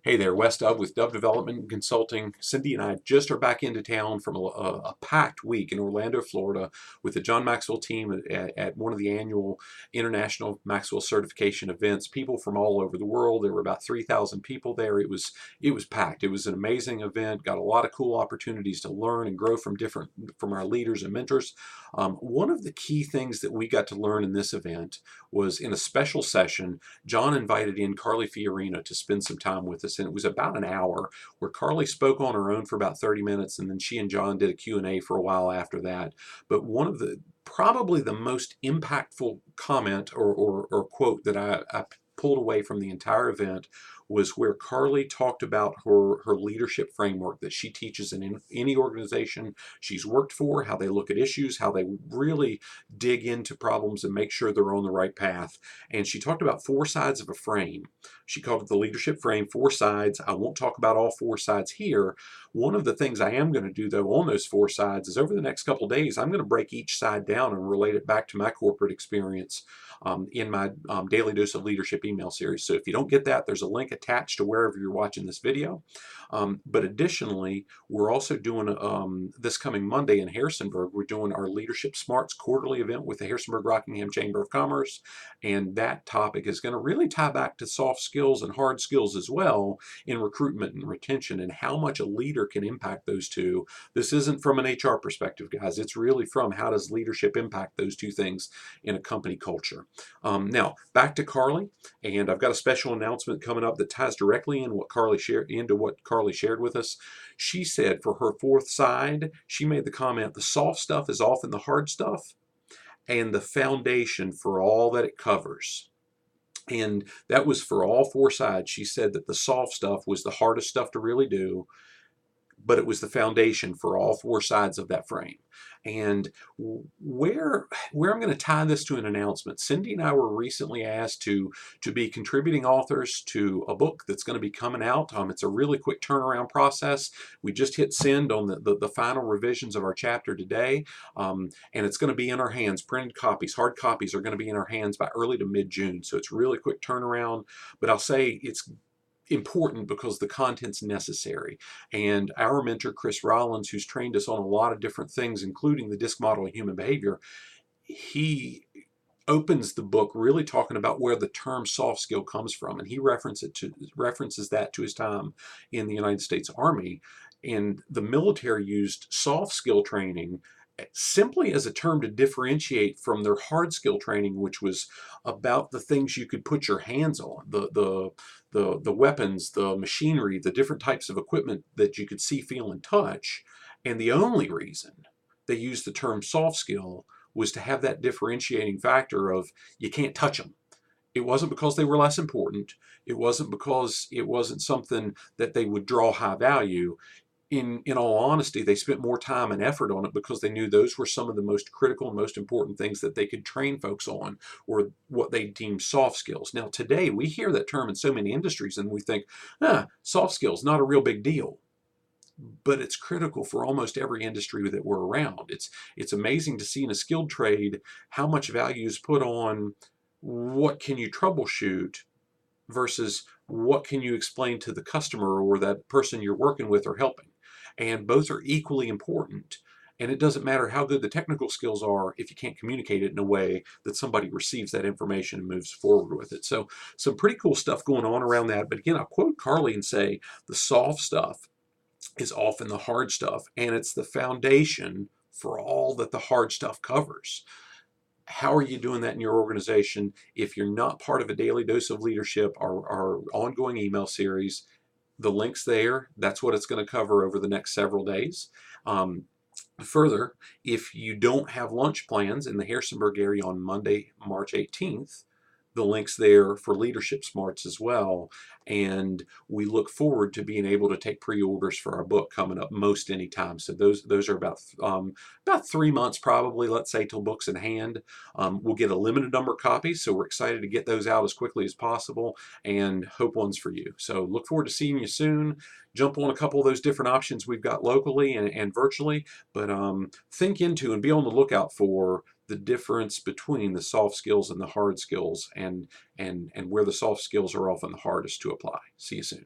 Hey there, Wes Dove with Dove Development Consulting. Cindy and I just are back into town from a packed week in Orlando, Florida, with the John Maxwell team at one of the annual International Maxwell Certification events. People from all over the world. There were about 3,000 people there. It was packed. It was an amazing event. Got a lot of cool opportunities to learn and grow from our leaders and mentors. One of the key things that we got to learn in this event was in a special session. John invited in Carly Fiorina to spend some time with us, and it was about an hour where Carly spoke on her own for about 30 minutes, and then she and John did a Q&A for a while after that. But one of the probably the most impactful comment or quote that I pulled away from the entire event was where Carly talked about her leadership framework that she teaches in any organization she's worked for, how they look at issues, how they really dig into problems and make sure they're on the right path. And she talked about four sides of a frame. She called it the leadership frame, four sides. I won't talk about all four sides here. One of the things I am going to do, though, on those four sides is over the next couple of days, I'm going to break each side down and relate it back to my corporate experience in my Daily Dose of Leadership email series. So if you don't get that, there's a link attached to wherever you're watching this video. But additionally, we're also doing this coming Monday in Harrisonburg, we're doing our Leadership Smarts quarterly event with the Harrisonburg-Rockingham Chamber of Commerce. And that topic is going to really tie back to soft skills and hard skills as well in recruitment and retention and how much a leader can impact those two. This isn't from an HR perspective, guys. It's really from how does leadership impact those two things in a company culture. Now, back to Carly, and I've got a special announcement coming up that ties directly into what Carly shared with us. She said for her fourth side, she made the comment, the soft stuff is often the hard stuff and the foundation for all that it covers. And that was for all four sides. She said that the soft stuff was the hardest stuff to really do, but it was the foundation for all four sides of that frame. And where I'm going to tie this to an announcement, Cindy and I were recently asked to be contributing authors to a book that's going to be coming out. It's a really quick turnaround process. We just hit send on the final revisions of our chapter today, and it's going to be in our hands. Printed copies, hard copies are going to be in our hands by early to mid-June. So it's really quick turnaround, but I'll say it's important because the content's necessary. And our mentor, Chris Rollins, who's trained us on a lot of different things, including the DISC model of human behavior, he opens the book really talking about where the term soft skill comes from. And he references that to his time in the United States Army. And the military used soft skill training simply as a term to differentiate from their hard skill training, which was about the things you could put your hands on, the weapons, the machinery, the different types of equipment that you could see, feel, and touch. And the only reason they used the term soft skill was to have that differentiating factor of you can't touch them. It wasn't because they were less important. It wasn't because it wasn't something that they would draw high value. In all honesty, they spent more time and effort on it because they knew those were some of the most critical and most important things that they could train folks on, or what they deemed soft skills. Now, today, we hear that term in so many industries and we think, soft skills, not a real big deal. But it's critical for almost every industry that we're around. It's amazing to see in a skilled trade how much value is put on what can you troubleshoot versus what can you explain to the customer or that person you're working with or helping. And both are equally important. And it doesn't matter how good the technical skills are if you can't communicate it in a way that somebody receives that information and moves forward with it. So some pretty cool stuff going on around that. But again, I'll quote Carly and say the soft stuff is often the hard stuff, and it's the foundation for all that the hard stuff covers. How are you doing that in your organization? If you're not part of a Daily Dose of Leadership, our ongoing email series, the link's there. That's what it's going to cover over the next several days. Further, if you don't have lunch plans in the Harrisonburg area on Monday, March 18th, the link's there for Leadership Smarts as well. And we look forward to being able to take pre-orders for our book coming up most anytime. So those are about 3 months probably, let's say, till book's in hand. We'll get a limited number of copies, so we're excited to get those out as quickly as possible and hope one's for you. So look forward to seeing you soon. Jump on a couple of those different options we've got locally and virtually, but think into and be on the lookout for the difference between the soft skills and the hard skills, and where the soft skills are often the hardest to apply. See you soon.